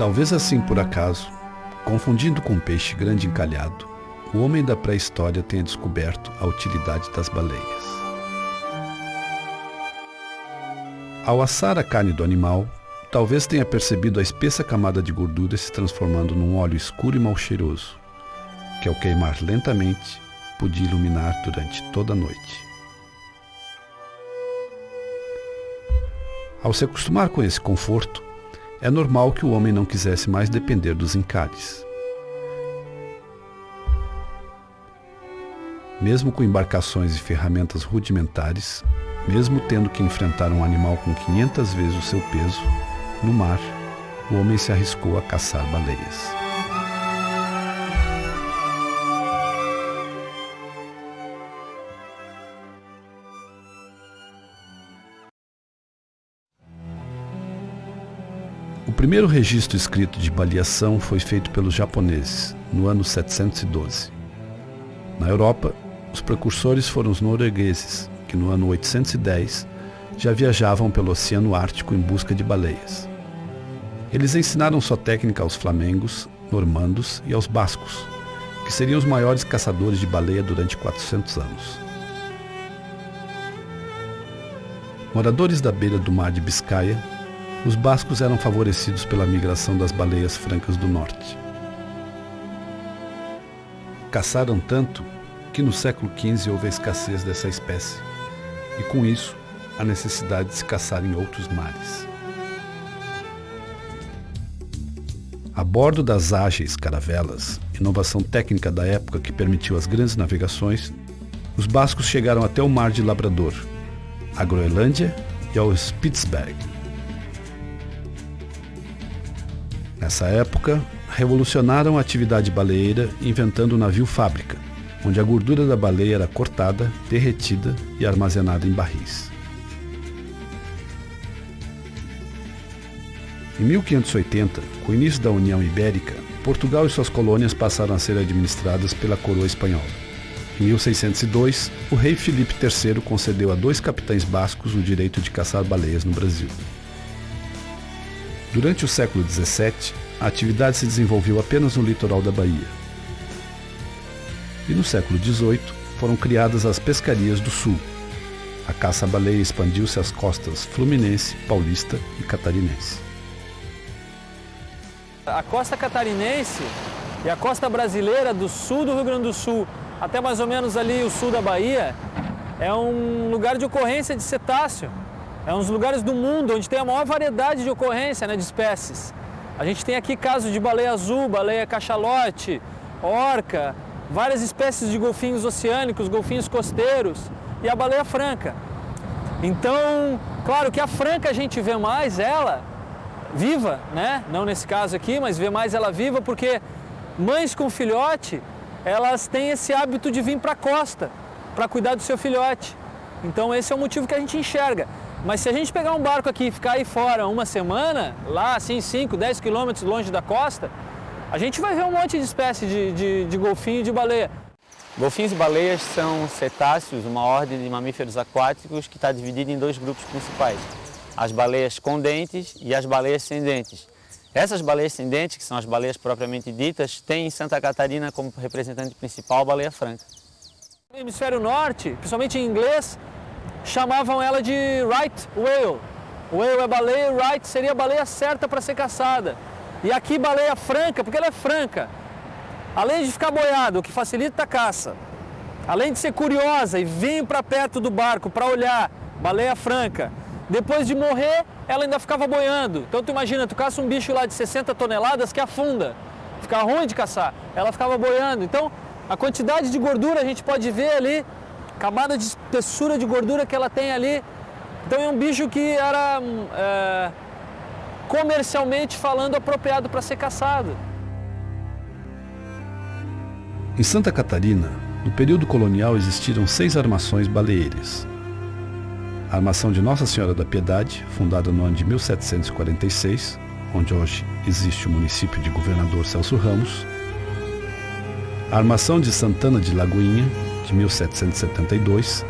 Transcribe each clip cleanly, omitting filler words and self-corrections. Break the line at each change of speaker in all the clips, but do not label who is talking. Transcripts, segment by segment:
Talvez assim por acaso, confundindo com um peixe grande encalhado, o homem da pré-história tenha descoberto a utilidade das baleias. Ao assar a carne do animal, talvez tenha percebido a espessa camada de gordura se transformando num óleo escuro e mal cheiroso, que ao queimar lentamente, podia iluminar durante toda a noite. Ao se acostumar com esse conforto, é normal que o homem não quisesse mais depender dos encalhes. Mesmo com embarcações e ferramentas rudimentares, mesmo tendo que enfrentar um animal com 500 vezes o seu peso, no mar, o homem se arriscou a caçar baleias. O primeiro registro escrito de baleação foi feito pelos japoneses, no ano 712. Na Europa, os precursores foram os noruegueses, que no ano 810 já viajavam pelo Oceano Ártico em busca de baleias. Eles ensinaram sua técnica aos flamengos, normandos e aos bascos, que seriam os maiores caçadores de baleia durante 400 anos. Moradores da beira do mar de Biscaia, os bascos eram favorecidos pela migração das baleias francas do norte. Caçaram tanto que no século XV houve a escassez dessa espécie, e com isso, a necessidade de se caçar em outros mares. A bordo das ágeis caravelas, inovação técnica da época que permitiu as grandes navegações, os bascos chegaram até o Mar de Labrador, a Groenlândia e ao Spitzberg. Nessa época, revolucionaram a atividade baleeira inventando o navio-fábrica, onde a gordura da baleia era cortada, derretida e armazenada em barris. Em 1580, com o início da União Ibérica, Portugal e suas colônias passaram a ser administradas pela coroa espanhola. Em 1602, o rei Filipe III concedeu a 2 capitães bascos o direito de caçar baleias no Brasil. Durante o século XVII, a atividade se desenvolveu apenas no litoral da Bahia. E no século XVIII, foram criadas as pescarias do sul. A caça à baleia expandiu-se às costas fluminense, paulista e catarinense.
A costa catarinense e a costa brasileira do sul do Rio Grande do Sul, até mais ou menos ali o sul da Bahia, é um lugar de ocorrência de cetáceo. É um dos lugares do mundo onde tem a maior variedade de ocorrência, né, de espécies. A gente tem aqui casos de baleia azul, baleia cachalote, orca, várias espécies de golfinhos oceânicos, golfinhos costeiros e a baleia franca. Então, claro que a franca a gente vê mais ela viva, né? Não nesse caso aqui, mas vê mais ela viva porque mães com filhote, elas têm esse hábito de vir para a costa para cuidar do seu filhote. Então esse é o motivo que a gente enxerga. Mas se a gente pegar um barco aqui e ficar aí fora uma semana, lá assim 5, 10 quilômetros longe da costa, a gente vai ver um monte de espécie de golfinho e de baleia.
Golfinhos e baleias são cetáceos, uma ordem de mamíferos aquáticos que está dividida em 2 grupos principais. As baleias com dentes e as baleias sem dentes. Essas baleias sem dentes, que são as baleias propriamente ditas, têm em Santa Catarina como representante principal a baleia franca.
No hemisfério norte, principalmente em inglês, chamavam ela de right whale. Whale é baleia e right seria a baleia certa para ser caçada. E aqui baleia franca, porque ela é franca. Além de ficar boiada, o que facilita a caça, além de ser curiosa e vir para perto do barco para olhar, baleia franca. Depois de morrer, ela ainda ficava boiando. Então tu imagina, tu caça um bicho lá de 60 toneladas que afunda, fica ruim de caçar. Ela ficava boiando. Então a quantidade de gordura a gente pode ver ali, camada de espessura de gordura que ela tem ali. Então é um bicho que era comercialmente falando apropriado para ser caçado.
Em Santa Catarina, no período colonial existiram 6 armações baleeiras. A armação de Nossa Senhora da Piedade, fundada no ano de 1746, onde hoje existe o município de Governador Celso Ramos. A armação de Santana de Lagoinha, de 1772,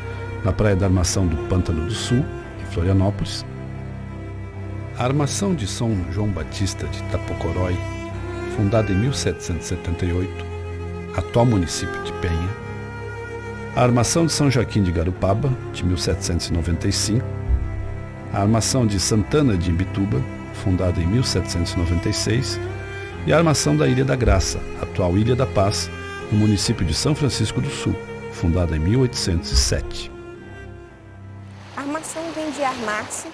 na praia da Armação do Pântano do Sul, em Florianópolis. A armação de São João Batista de Tapocorói, fundada em 1778, atual município de Penha. A armação de São Joaquim de Garupaba, de 1795. A armação de Santana de Imbituba, fundada em 1796. E a armação da Ilha da Graça, atual Ilha da Paz, no município de São Francisco do Sul, fundada em 1807.
A armação vem de armar-se,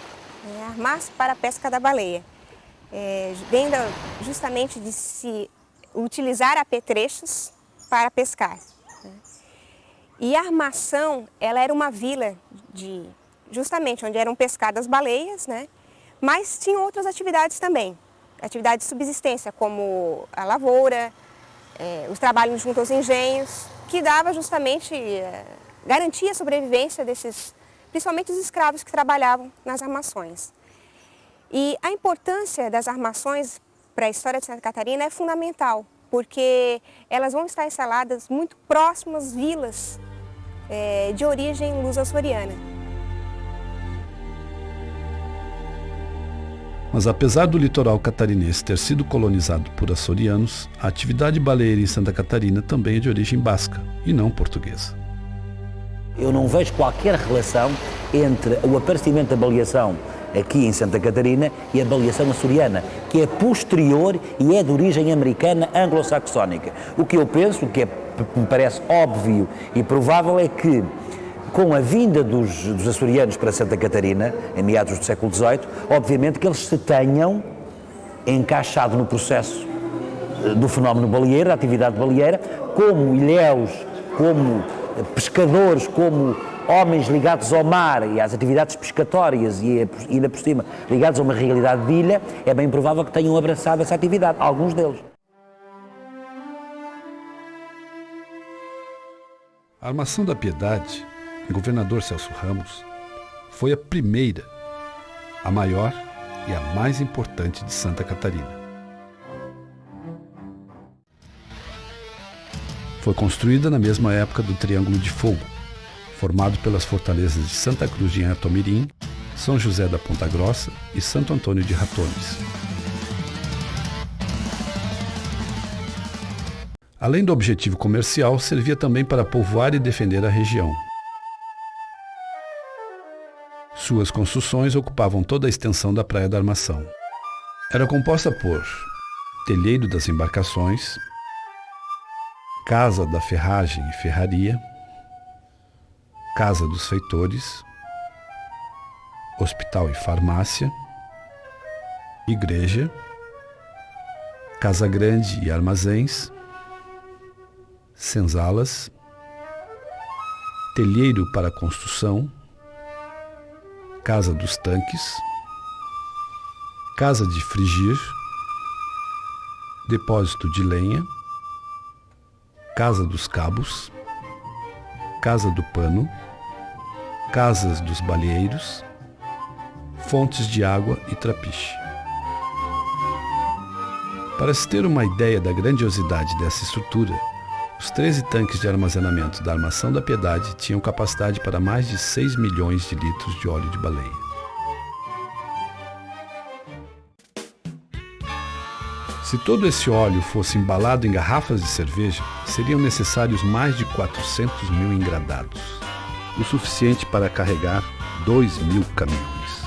armar-se para a pesca da baleia. Vem justamente de se utilizar apetrechos para pescar. E a armação, ela era uma vila justamente onde eram pescadas baleias, né? Mas tinham outras atividades também. Atividades de subsistência, como a lavoura, os trabalhos junto aos engenhos, que dava justamente, garantia a sobrevivência desses, principalmente os escravos que trabalhavam nas armações. E a importância das armações para a história de Santa Catarina é fundamental, porque elas vão estar instaladas muito próximas às vilas de origem luso-açoriana.
Mas apesar do litoral catarinense ter sido colonizado por açorianos, a atividade baleeira em Santa Catarina também é de origem basca e não portuguesa.
Eu não vejo qualquer relação entre o aparecimento da baleação aqui em Santa Catarina e a baleação açoriana, que é posterior e é de origem americana anglo-saxónica. O que eu penso, o que me parece óbvio e provável, é que com a vinda dos açorianos para Santa Catarina, em meados do século XVIII, obviamente que eles se tenham encaixado no processo do fenómeno baleeiro, da atividade baleeira, como ilhéus, como pescadores, como homens ligados ao mar e às atividades pescatórias e ainda por cima ligados a uma realidade de ilha, é bem provável que tenham abraçado essa atividade, alguns deles.
A Armação da Piedade, em Governador Celso Ramos, foi a primeira, a maior e a mais importante de Santa Catarina. Foi construída na mesma época do Triângulo de Fogo, formado pelas fortalezas de Santa Cruz de Anhatomirim, São José da Ponta Grossa e Santo Antônio de Ratones. Além do objetivo comercial, servia também para povoar e defender a região. Suas construções ocupavam toda a extensão da Praia da Armação. Era composta por telheiro das embarcações, casa da ferragem e ferraria, casa dos feitores, hospital e farmácia, igreja, casa grande e armazéns, senzalas, telheiro para construção, casa dos tanques, casa de frigir, depósito de lenha, casa dos cabos, casa do pano, casas dos baleeiros, fontes de água e trapiche. Para se ter uma ideia da grandiosidade dessa estrutura, os 13 tanques de armazenamento da Armação da Piedade tinham capacidade para mais de 6 milhões de litros de óleo de baleia. Se todo esse óleo fosse embalado em garrafas de cerveja, seriam necessários mais de 400 mil engradados, o suficiente para carregar 2.000 caminhões.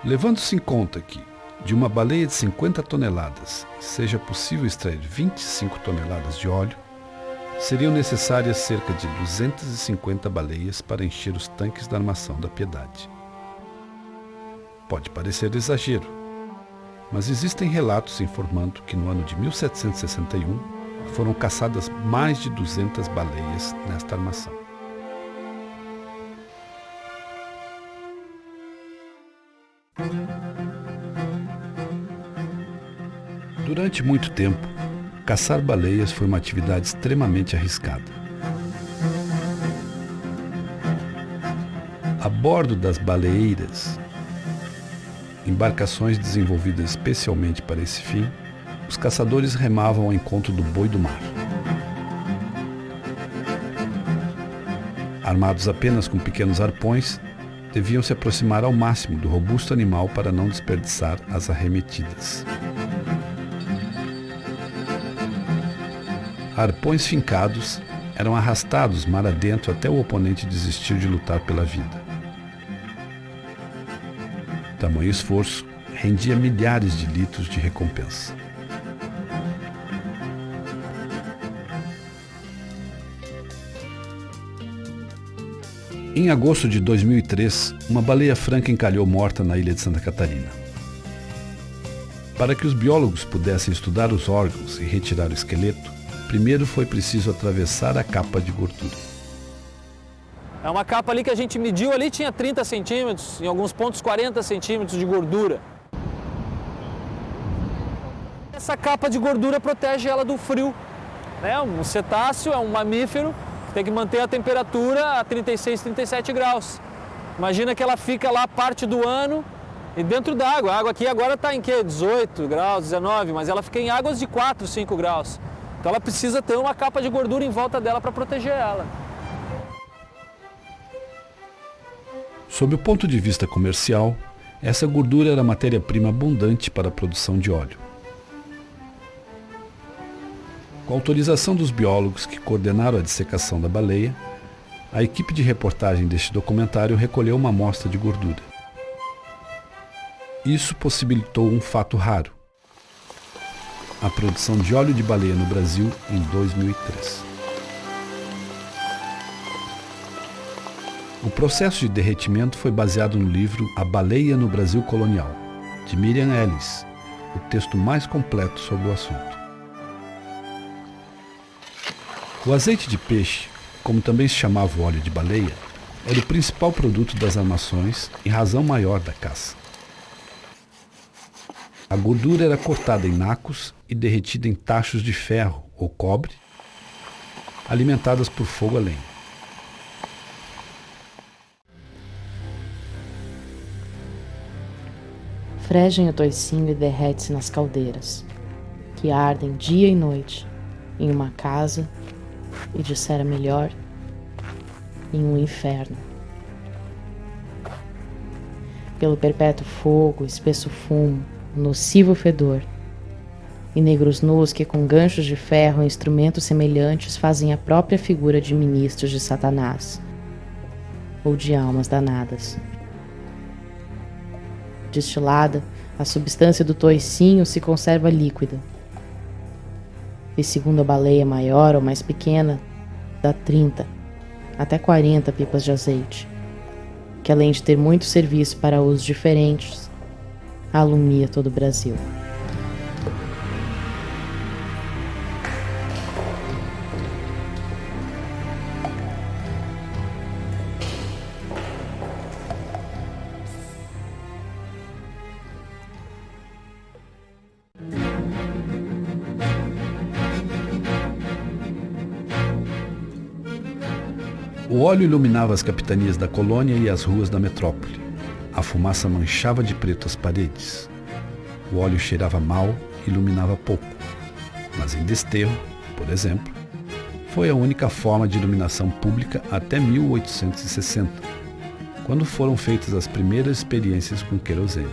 Levando-se em conta que, de uma baleia de 50 toneladas, seja possível extrair 25 toneladas de óleo, seriam necessárias cerca de 250 baleias para encher os tanques da Armação da Piedade. Pode parecer exagero, mas existem relatos informando que no ano de 1761 foram caçadas mais de 200 baleias nesta armação. Durante muito tempo, caçar baleias foi uma atividade extremamente arriscada. A bordo das baleeiras, embarcações desenvolvidas especialmente para esse fim, os caçadores remavam ao encontro do boi do mar. Armados apenas com pequenos arpões, deviam se aproximar ao máximo do robusto animal para não desperdiçar as arremetidas. Arpões fincados eram arrastados mar adentro até o oponente desistir de lutar pela vida. Tamanho esforço rendia milhares de litros de recompensa. Em agosto de 2003, uma baleia franca encalhou morta na ilha de Santa Catarina. Para que os biólogos pudessem estudar os órgãos e retirar o esqueleto, primeiro foi preciso atravessar a capa de gordura.
É uma capa ali que a gente mediu ali, tinha 30 centímetros, em alguns pontos 40 centímetros de gordura. Essa capa de gordura protege ela do frio, né? Um cetáceo é um mamífero, tem que manter a temperatura a 36, 37 graus. Imagina que ela fica lá parte do ano e dentro d'água. A água aqui agora está em quê? 18 graus, 19, mas ela fica em águas de 4, 5 graus. Então ela precisa ter uma capa de gordura em volta dela para proteger ela.
Sob o ponto de vista comercial, essa gordura era matéria-prima abundante para a produção de óleo. Com a autorização dos biólogos que coordenaram a dissecação da baleia, a equipe de reportagem deste documentário recolheu uma amostra de gordura. Isso possibilitou um fato raro: a produção de óleo de baleia no Brasil em 2003. O processo de derretimento foi baseado no livro A Baleia no Brasil Colonial, de Miriam Ellis, o texto mais completo sobre o assunto. O azeite de peixe, como também se chamava o óleo de baleia, era o principal produto das armações e razão maior da caça. A gordura era cortada em nacos e derretida em tachos de ferro ou cobre, alimentadas por fogo a lenha.
Fregem o toicinho e derrete-se nas caldeiras, que ardem dia e noite, em uma casa, e dissera melhor, em um inferno. Pelo perpétuo fogo, espesso fumo, nocivo fedor, e negros nus que com ganchos de ferro e instrumentos semelhantes fazem a própria figura de ministros de Satanás, ou de almas danadas. Destilada, a substância do toicinho se conserva líquida, e segundo a baleia maior ou mais pequena, dá 30 até 40 pipas de azeite, que além de ter muito serviço para usos diferentes, alumia todo o Brasil.
O óleo iluminava as capitanias da colônia e as ruas da metrópole. A fumaça manchava de preto as paredes. O óleo cheirava mal e iluminava pouco. Mas em Desterro, por exemplo, foi a única forma de iluminação pública até 1860, quando foram feitas as primeiras experiências com querosene.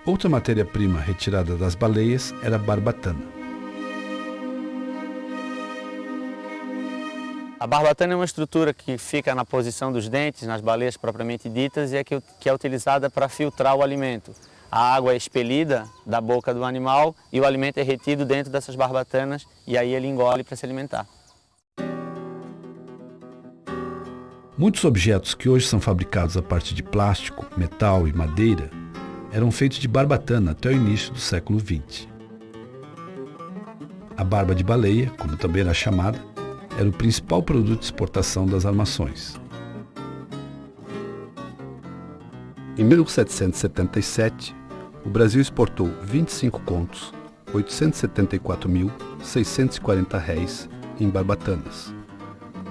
Outra matéria-prima retirada das baleias era a barbatana.
A barbatana é uma estrutura que fica na posição dos dentes, nas baleias propriamente ditas, e é que é utilizada para filtrar o alimento. A água é expelida da boca do animal e o alimento é retido dentro dessas barbatanas e aí ele engole para se alimentar.
Muitos objetos que hoje são fabricados a partir de plástico, metal e madeira eram feitos de barbatana até o início do século XX. A barba de baleia, como também era chamada, era o principal produto de exportação das armações. Em 1777, o Brasil exportou 25 contos, 874.640 réis em barbatanas,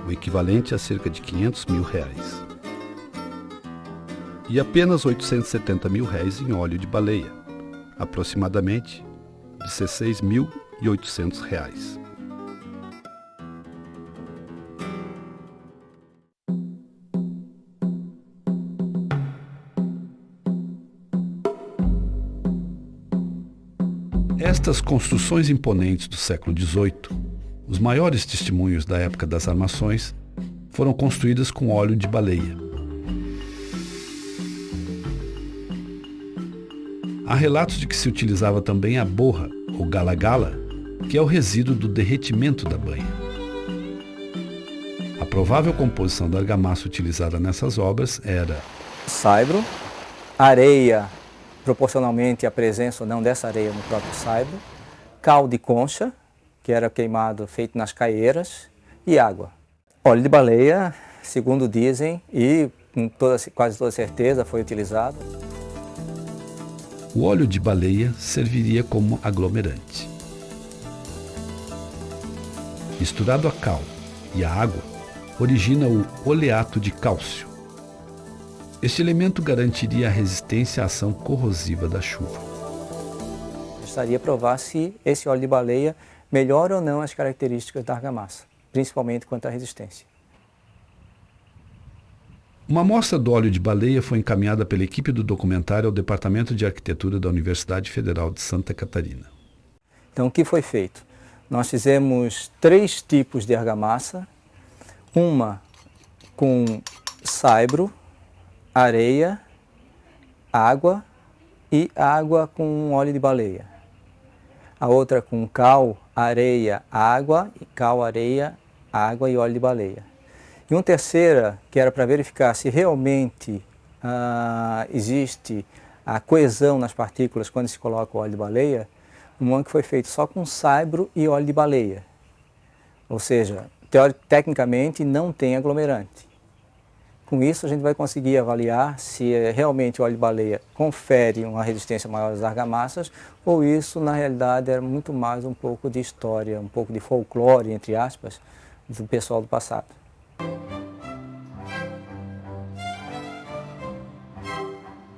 o equivalente a cerca de 500 mil reais. E apenas 870 mil réis em óleo de baleia, aproximadamente 16.800 reais. Estas construções imponentes do século XVIII, os maiores testemunhos da época das armações, foram construídas com óleo de baleia. Há relatos de que se utilizava também a borra, ou gala-gala, que é o resíduo do derretimento da banha. A provável composição da argamassa utilizada nessas obras era
saibro, areia, proporcionalmente à presença ou não dessa areia no próprio saibro, cal de concha, que era queimado feito nas caieiras, e água. Óleo de baleia, segundo dizem, e com quase toda certeza foi utilizado.
o óleo de baleia serviria como aglomerante. Misturado a cal e a água, origina o oleato de cálcio. Este elemento garantiria a resistência à ação corrosiva da chuva.
Gostaria de provar se esse óleo de baleia melhora ou não as características da argamassa, principalmente quanto à resistência.
Uma amostra do óleo de baleia foi encaminhada pela equipe do documentário ao Departamento de Arquitetura da Universidade Federal de Santa Catarina.
Então, o que foi feito? Nós fizemos 3 tipos de argamassa, uma com saibro, areia, água e água com óleo de baleia. A outra com cal, areia, água, e cal, areia, água e óleo de baleia. E uma terceira, que era para verificar se realmente existe a coesão nas partículas quando se coloca o óleo de baleia, uma que foi feito só com saibro e óleo de baleia. Ou seja, tecnicamente não tem aglomerante. Com isso a gente vai conseguir avaliar se realmente o óleo de baleia confere uma resistência maior às argamassas ou isso na realidade era muito mais um pouco de história, um pouco de folclore, entre aspas, do pessoal do passado.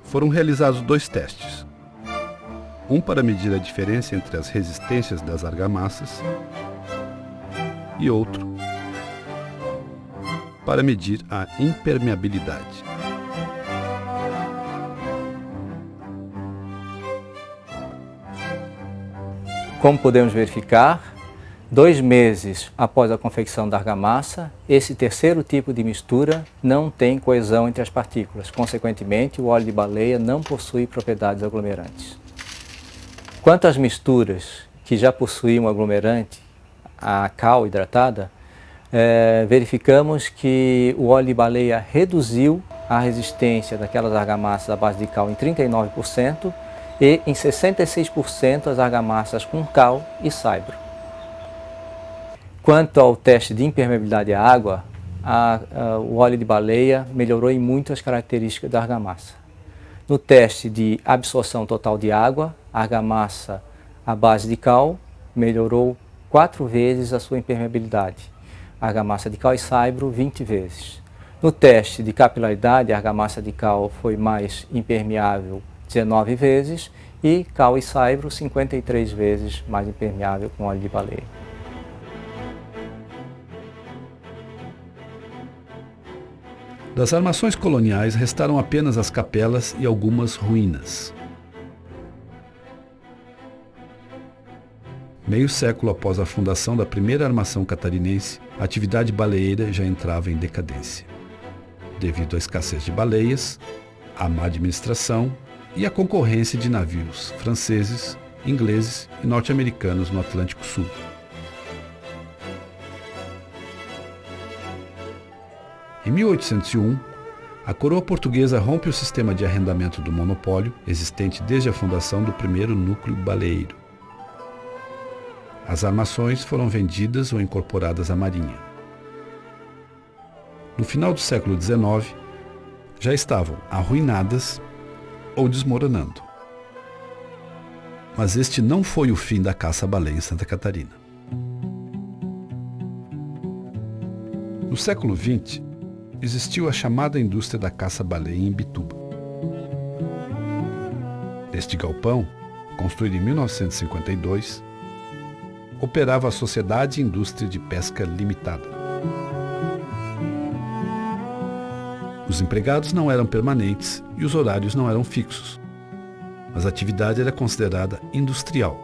Foram realizados 2 testes. Um para medir a diferença entre as resistências das argamassas e outro para medir a impermeabilidade.
Como podemos verificar, 2 meses após a confecção da argamassa, esse terceiro tipo de mistura não tem coesão entre as partículas. Consequentemente, o óleo de baleia não possui propriedades aglomerantes. Quanto às misturas que já possuíam aglomerante, a cal hidratada, verificamos que o óleo de baleia reduziu a resistência daquelas argamassas à base de cal em 39% e em 66% as argamassas com cal e saibro. Quanto ao teste de impermeabilidade à água, o óleo de baleia melhorou em muito as características da argamassa. No teste de absorção total de água, a argamassa à base de cal melhorou 4 vezes a sua impermeabilidade. A argamassa de cal e saibro 20 vezes. No teste de capilaridade, a argamassa de cal foi mais impermeável 19 vezes e cal e saibro 53 vezes mais impermeável com óleo de baleia.
Das armações coloniais restaram apenas as capelas e algumas ruínas. Meio século após a fundação da primeira armação catarinense, a atividade baleeira já entrava em decadência, devido à escassez de baleias, à má administração e à concorrência de navios franceses, ingleses e norte-americanos no Atlântico Sul. Em 1801, a coroa portuguesa rompe o sistema de arrendamento do monopólio existente desde a fundação do primeiro núcleo baleeiro. As armações foram vendidas ou incorporadas à Marinha. No final do século XIX, já estavam arruinadas ou desmoronando. Mas este não foi o fim da caça-baleia em Santa Catarina. No século XX, existiu a chamada indústria da caça-baleia em Imbituba. Neste galpão, construído em 1952, operava a Sociedade e Indústria de Pesca Limitada. Os empregados não eram permanentes e os horários não eram fixos, mas a atividade era considerada industrial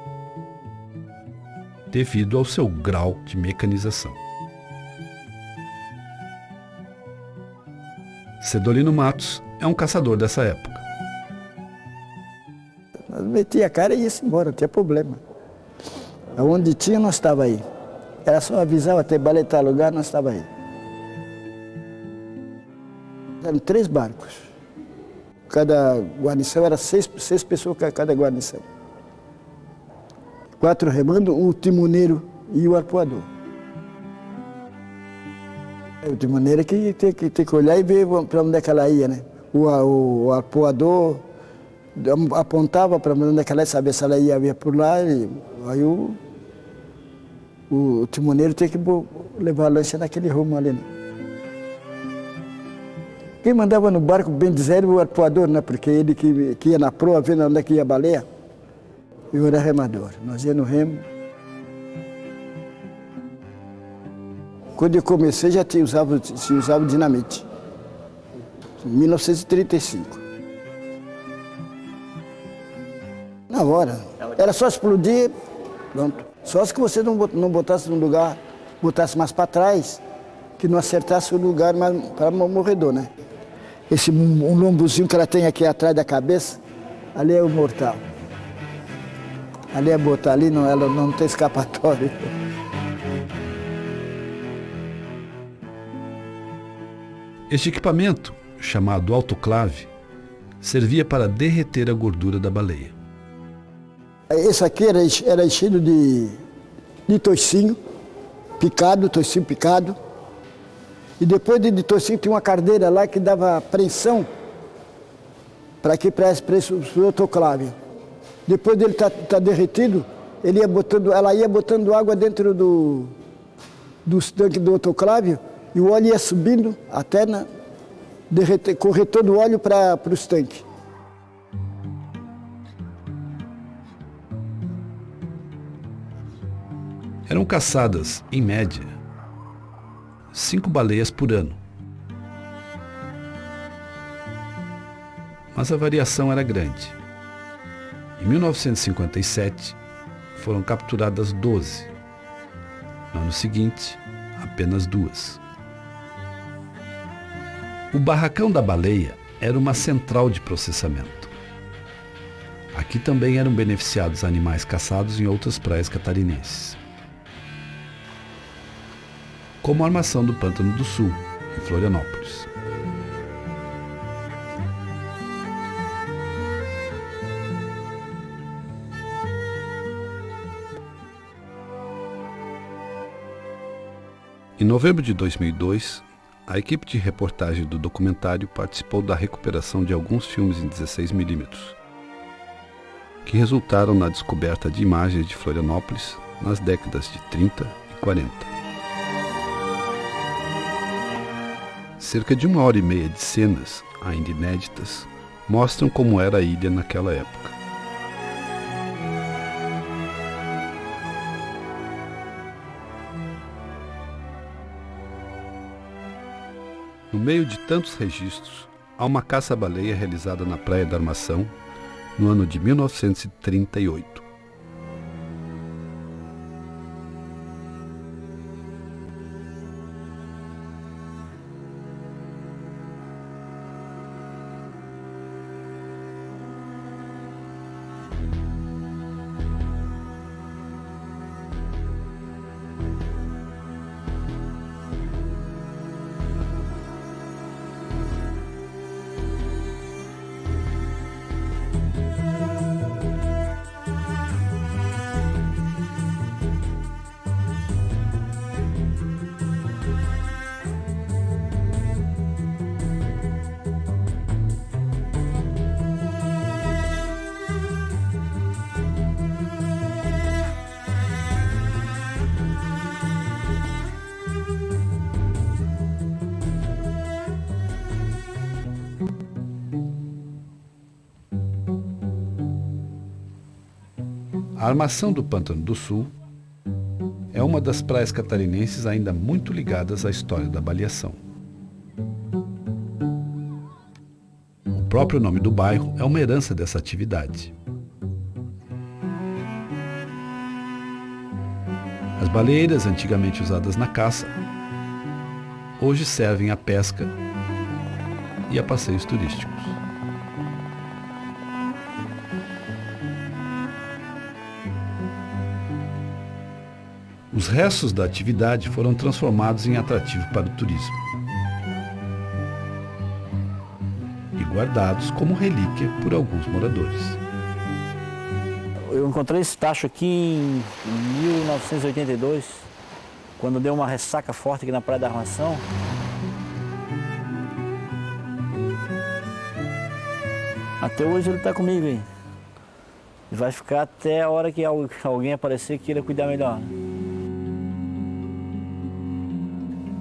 devido ao seu grau de mecanização. Cedolino Matos é um caçador dessa época.
Nós metia a cara e ia embora, não tinha problema. Onde tinha, nós estava aí. Era só avisar, até baletar lugar, nós estava aí. Eram 3 barcos. Cada guarnição era 6 pessoas cada guarnição. 4 remando, o timoneiro e o arpoador. O timoneiro é que tem que olhar e ver para onde é que ela ia, né? O arpoador apontava para onde é que ela ia, saber se ela ia por lá, e aí o timoneiro tem que levar a lancha naquele rumo ali, né? Quem mandava no barco, bem dizer, era o arpoador, né? Porque ele que ia na proa, vendo onde é que ia a baleia. Eu era remador, nós ia no remo. Quando eu comecei, já se usava dinamite. Em 1935. Na hora. Era só explodir, pronto. Só se você não botasse no lugar, botasse mais para trás, que não acertasse o lugar para o morredor, né? Esse lombozinho que ela tem aqui atrás da cabeça, ali é o mortal. Ali é botar ali, não, ela não tem escapatório.
Este equipamento, chamado autoclave, servia para derreter a gordura da baleia.
Esse aqui era enchido de toicinho picado. E depois de toicinho tinha uma cardeira lá que dava pressão para esse autoclave. Depois dele tá derretido, ela ia botando água dentro do tanque do autoclave e o óleo ia subindo até correr todo o óleo para os tanques.
Eram caçadas, em média, 5 baleias por ano. Mas a variação era grande. Em 1957, foram capturadas 12. No ano seguinte, apenas 2. O barracão da baleia era uma central de processamento. Aqui também eram beneficiados animais caçados em outras praias catarinenses, como a armação do Pântano do Sul, em Florianópolis. Em novembro de 2002, a equipe de reportagem do documentário participou da recuperação de alguns filmes em 16mm, que resultaram na descoberta de imagens de Florianópolis nas décadas de 30 e 40. Cerca de 1h30 de cenas, ainda inéditas, mostram como era a ilha naquela época. No meio de tantos registros, há uma caça-baleia realizada na Praia da Armação, no ano de 1938. A Armação do Pântano do Sul é uma das praias catarinenses ainda muito ligadas à história da baleação. O próprio nome do bairro é uma herança dessa atividade. baleiras, antigamente usadas na caça, hoje servem à pesca e a passeios turísticos. Os restos da atividade foram transformados em atrativo para o turismo e guardados como relíquia por alguns moradores.
Eu encontrei esse tacho aqui em 1982, quando deu uma ressaca forte aqui na Praia da Armação. Até hoje ele está comigo aí. E vai ficar até a hora que alguém aparecer que queira cuidar melhor.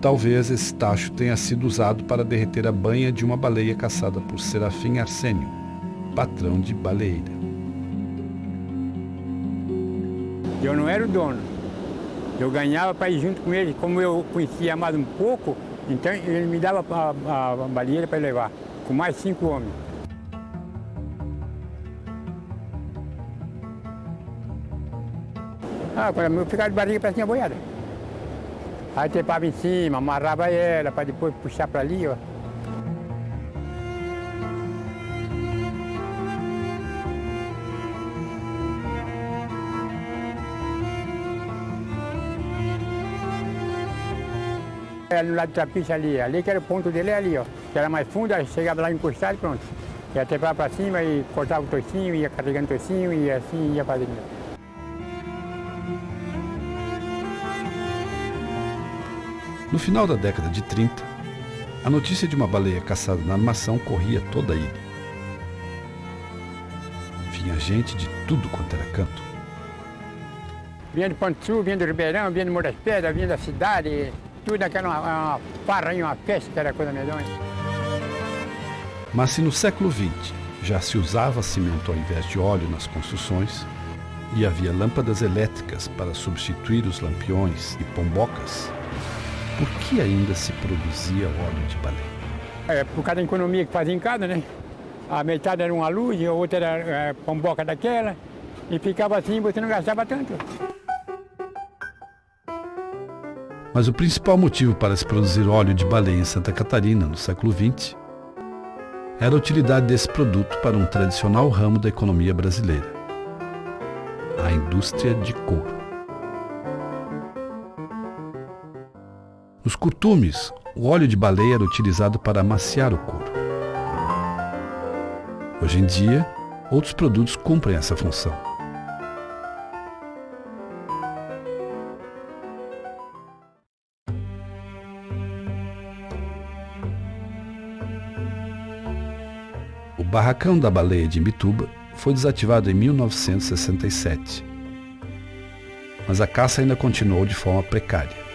Talvez esse tacho tenha sido usado para derreter a banha de uma baleia caçada por Serafim Arsênio, patrão de baleeira.
Eu não era o dono. Eu ganhava para ir junto com ele. Como eu conhecia mais um pouco, então ele me dava a baleeira para levar, com mais 5 homens. Quando eu ficava de barriga para cima boiada. Aí trepava em cima, amarrava ela para depois puxar para ali, ó. No lado do trapiche ali que era o ponto dele, é ali, ó. Que era mais fundo, aí chegava lá encostado e pronto. Ia trepar para cima e cortava o toicinho, ia carregando o toicinho e assim ia fazendo.
No final da década de 30, a notícia de uma baleia caçada na Armação corria toda a ilha. Vinha gente de tudo quanto era canto.
Vinha do Ponto Sul, vinha do Ribeirão, vinha do Morro das Pedras, vinha da cidade, tudo aquela uma farra e uma festa, que era coisa medonha.
Mas se no século XX já se usava cimento ao invés de óleo nas construções e havia lâmpadas elétricas para substituir os lampiões e pombocas, por que ainda se produzia óleo de baleia?
Por causa da economia que fazia em casa, né? A metade era uma luz, a outra era pomboca daquela, e ficava assim, você não gastava tanto.
Mas o principal motivo para se produzir óleo de baleia em Santa Catarina no século XX era a utilidade desse produto para um tradicional ramo da economia brasileira, a indústria de couro. Nos curtumes, o óleo de baleia era utilizado para amaciar o couro. Hoje em dia, outros produtos cumprem essa função. O barracão da baleia de Imbituba foi desativado em 1967, mas a caça ainda continuou de forma precária.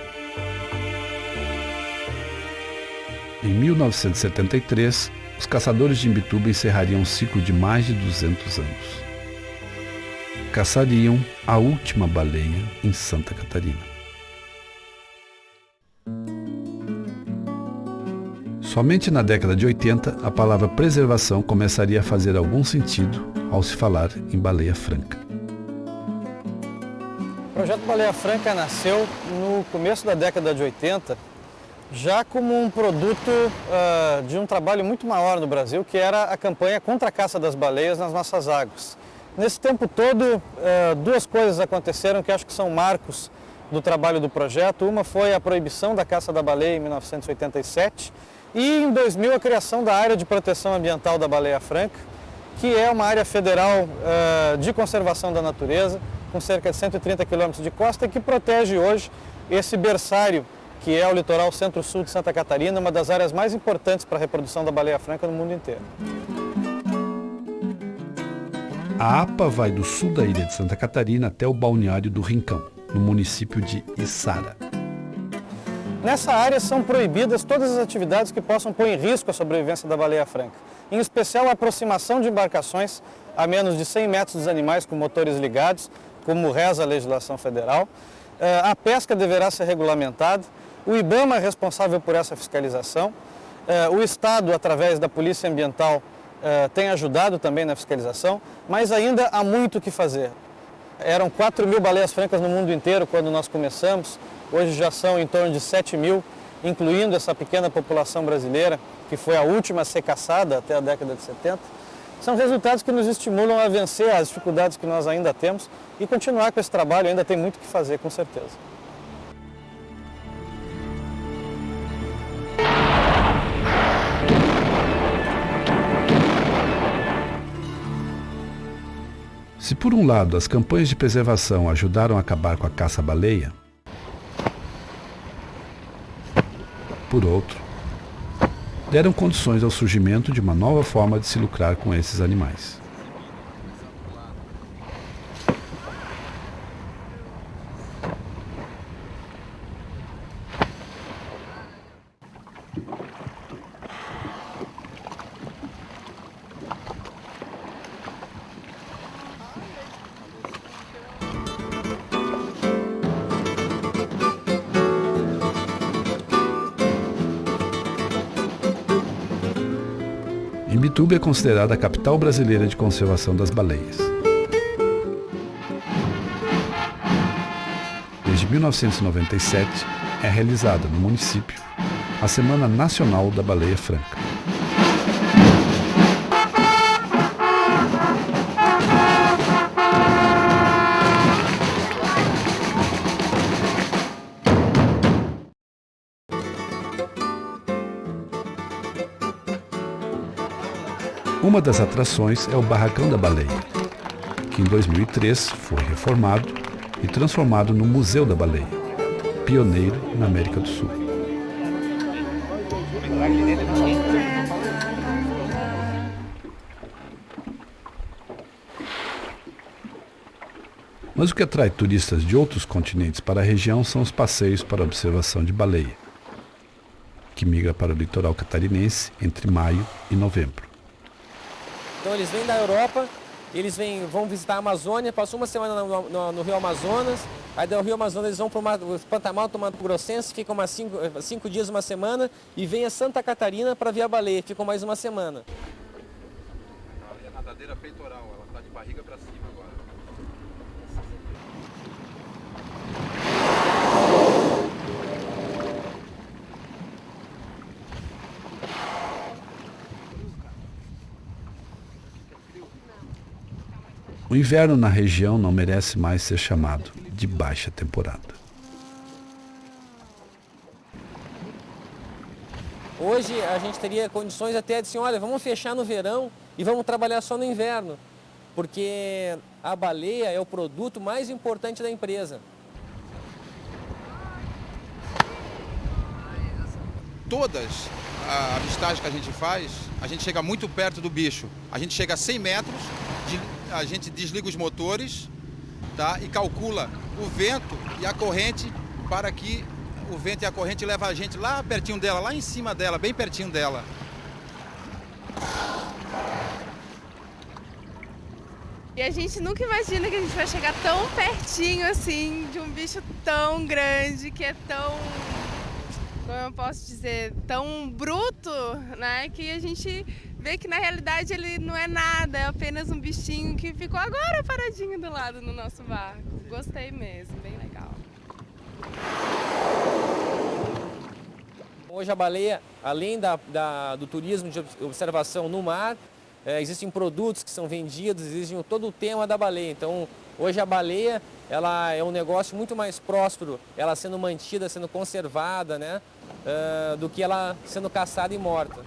Em 1973, os caçadores de Imbituba encerrariam um ciclo de mais de 200 anos. Caçariam a última baleia em Santa Catarina. Somente na década de 80, a palavra preservação começaria a fazer algum sentido ao se falar em baleia franca.
O projeto Baleia Franca nasceu no começo da década de 80, já como um produto de um trabalho muito maior no Brasil, que era a campanha contra a caça das baleias nas nossas águas. Nesse tempo todo, duas coisas aconteceram que acho que são marcos do trabalho do projeto. Uma foi a proibição da caça da baleia em 1987 e em 2000 a criação da Área de Proteção Ambiental da Baleia Franca, que é uma área federal de conservação da natureza, com cerca de 130 quilômetros de costa, e que protege hoje esse berçário que é o litoral centro-sul de Santa Catarina, uma das áreas mais importantes para a reprodução da baleia franca no mundo inteiro.
A APA vai do sul da ilha de Santa Catarina até o balneário do Rincão, no município de Içara.
Nessa área são proibidas todas as atividades que possam pôr em risco a sobrevivência da baleia franca, em especial a aproximação de embarcações a menos de 100 metros dos animais com motores ligados, como reza a legislação federal. A pesca deverá ser regulamentada. O IBAMA é responsável por essa fiscalização. O Estado, através da Polícia Ambiental, tem ajudado também na fiscalização, mas ainda há muito o que fazer. Eram 4.000 baleias francas no mundo inteiro quando nós começamos, hoje já são em torno de 7.000, incluindo essa pequena população brasileira, que foi a última a ser caçada até a década de 70. São resultados que nos estimulam a vencer as dificuldades que nós ainda temos e continuar com esse trabalho, ainda tem muito o que fazer, com certeza.
Se por um lado as campanhas de preservação ajudaram a acabar com a caça-baleia, por outro, deram condições ao surgimento de uma nova forma de se lucrar com esses animais. Imbituba é considerada a capital brasileira de conservação das baleias. Desde 1997, é realizada no município a Semana Nacional da Baleia Franca. Uma das atrações é o Barracão da Baleia, que em 2003 foi reformado e transformado no Museu da Baleia, pioneiro na América do Sul. Mas o que atrai turistas de outros continentes para a região são os passeios para a observação de baleia, que migra para o litoral catarinense entre maio e novembro.
Então eles vêm da Europa, vão visitar a Amazônia, passam uma semana no Rio Amazonas, aí do Rio Amazonas eles vão para o Pantanal, do Mato Grossense, ficam cinco dias, uma semana, e vêm a Santa Catarina para ver a baleia, ficam mais uma semana.
É a nadadeira peitoral, ela está de barriga para cima agora.
O inverno na região não merece mais ser chamado de baixa temporada.
Hoje a gente teria condições até de dizer, olha, vamos fechar no verão e vamos trabalhar só no inverno, porque a baleia é o produto mais importante da empresa.
Todas as avistagens que a gente faz, a gente chega muito perto do bicho. A gente chega a 100 metros, a gente desliga os motores, tá? E calcula o vento e a corrente para que o vento e a corrente levem a gente lá pertinho dela, lá em cima dela, bem pertinho dela.
E a gente nunca imagina que a gente vai chegar tão pertinho assim de um bicho tão grande, que é tão, como eu posso dizer, tão bruto, né? Que a gente vê que na realidade ele não é nada, é apenas um bichinho que ficou agora paradinho do lado no nosso barco. Gostei mesmo, bem legal.
Hoje a baleia, além do turismo de observação no mar, existem produtos que são vendidos, existe todo o tema da baleia. Então, hoje a baleia ela é um negócio muito mais próspero, ela sendo mantida, sendo conservada, né, do que ela sendo caçada e morta.